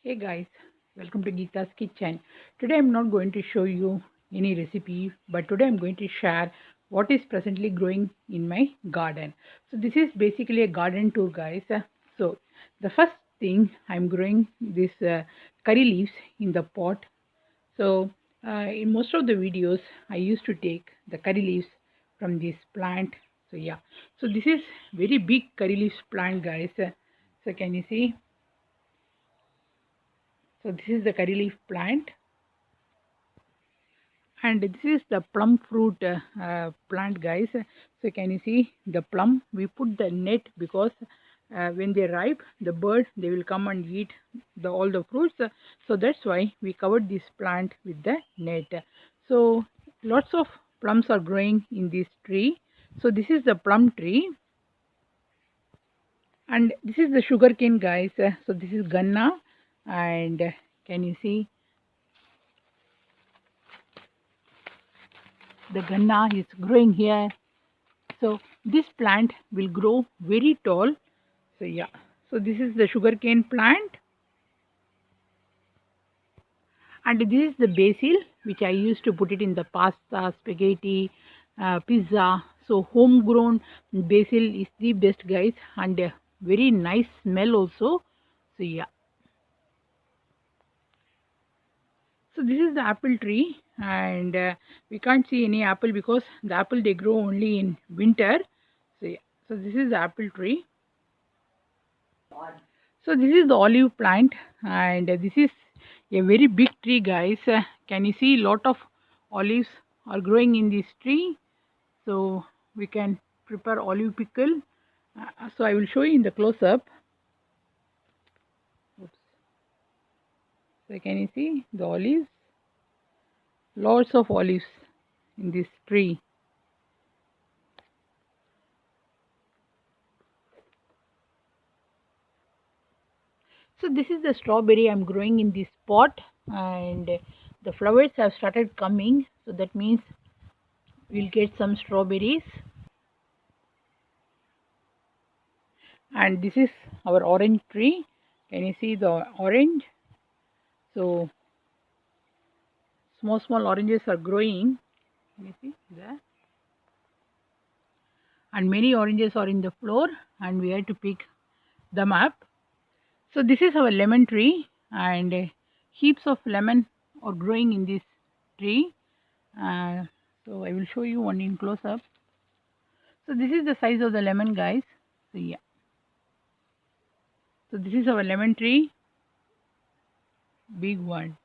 Hey guys, welcome to Geeta's Kitchen. Today I'm not going to show you any recipe, but today I'm going to share what is presently growing in my garden. So this is basically a garden tour, guys. So the first thing I'm growing this curry leaves in the pot. So in most of the videos I used to take the curry leaves from this plant. So yeah, so this is very big curry leaves plant, guys. So can you see? So this is the curry leaf plant, and this is the plum fruit plant, guys. So can you see the plum? We put the net because when they ripe, the bird they will come and eat all the fruits. So that's why we covered this plant with the net. So lots of plums are growing in this tree. So this is the plum tree, and this is the sugar cane, guys. So this is ganna, and can you see the ganna is growing here? So this plant will grow very tall. So yeah, so this is the sugarcane plant, and this is the basil which I used to put it in the pasta, spaghetti, pizza. So homegrown basil is the best, guys, and very nice smell also. So yeah, so this is the apple tree, and we can't see any apple because the apple they grow only in winter. So yeah, so this is the apple tree. So this is the olive plant, and this is a very big tree, guys. Can you see lot of olives are growing in this tree? So we can prepare olive pickle. So I will show you in the close up. Oops. So can you see the olives? Lots of olives in this tree. So this is the strawberry I'm growing in this pot, and the flowers have started coming. So that means we'll get some strawberries. And this is our orange tree. Can you see the orange? So small oranges are growing. Can you see there? And many oranges are in the floor, and we have to pick them up. So this is our lemon tree, and heaps of lemon are growing in this tree. So I will show you one in close up. So this is the size of the lemon, guys. So yeah, so this is our lemon tree, big one.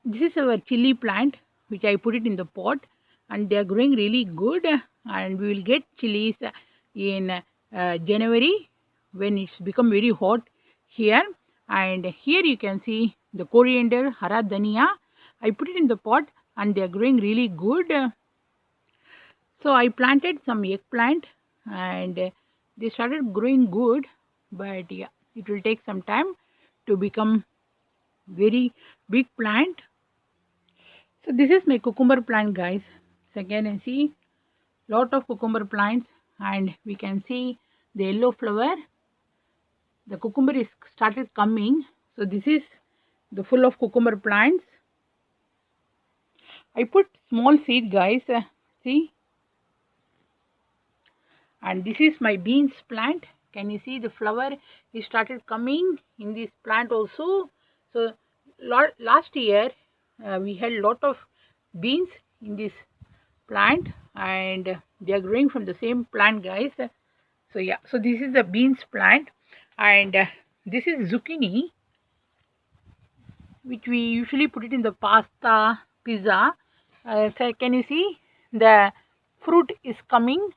This is our chili plant which I put it in the pot, and they are growing really good, and we will get chilies in January when it's become very hot here. And here you can see the coriander, hara dhania. I put it in the pot, and they are growing really good. So I planted some eggplant, and they started growing good, but yeah, it will take some time to become very big plant. So this is my cucumber plant, guys. So again, I see lot of cucumber plants, and we can see the yellow flower. The cucumber is started coming. So this is the full of cucumber plants. I put small seed, guys. See, and this is my beans plant. Can you see the flower is started coming in this plant also? So last year we had lot of beans in this plant, and they are growing from the same plant, guys. So yeah, so this is the beans plant, and this is zucchini which we usually put it in the pasta, pizza. So can you see the fruit is coming?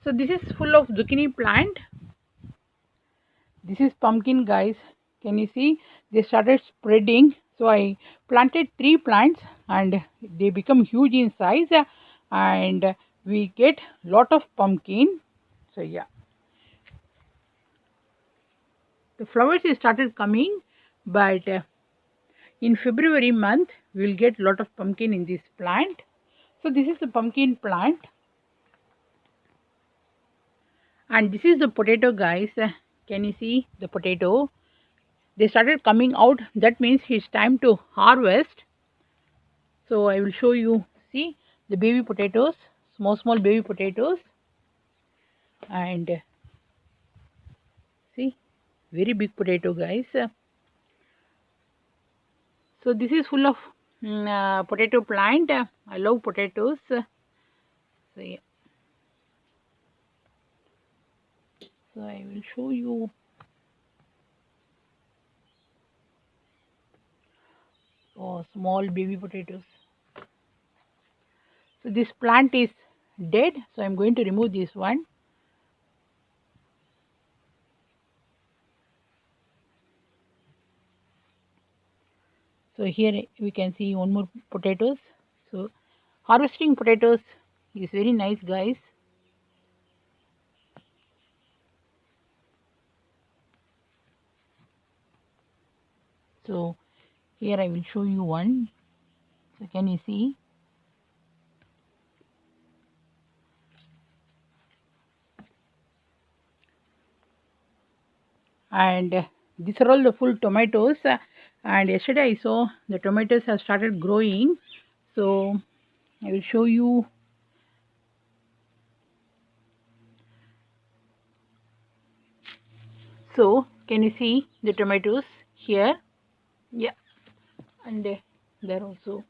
So this is full of zucchini plant. This is pumpkin, guys. Can you see they started spreading? So I planted 3 plants, and they become huge in size, and we get lot of pumpkin. So yeah, the flowers started coming, but in February month we will get lot of pumpkin in this plant. So this is the pumpkin plant, and this is the potato, guys. can you see the potato? They started coming out. That means it's time to harvest. So I will show you. See the baby potatoes, small baby potatoes, and see very big potato, guys. So this is full of potato plant. I love potatoes. So yeah. So I will show you. Oh, small baby potatoes. So this plant is dead. So I'm going to remove this one. So here we can see one more potatoes. So harvesting potatoes is very nice, guys. So here I will show you one. So can you see? And these are all the full tomatoes. And yesterday I saw the tomatoes have started growing. So I will show you. So can you see the tomatoes here? Yeah, and there also.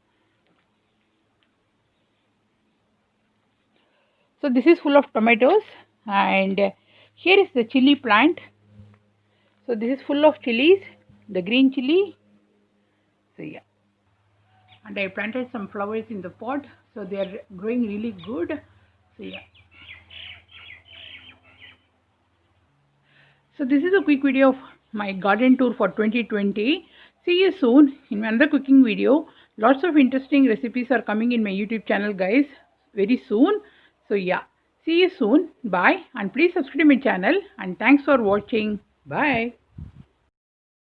So this is full of tomatoes, and here is the chili plant. So this is full of chilies, the green chili. So yeah, and I planted some flowers in the pot, so they are growing really good. So yeah. So this is a quick video of my garden tour for 2020. See you soon in another cooking video. Lots of interesting recipes are coming in my YouTube channel, guys, very soon. So yeah, see you soon. Bye, and please subscribe to my channel, and thanks for watching. Bye.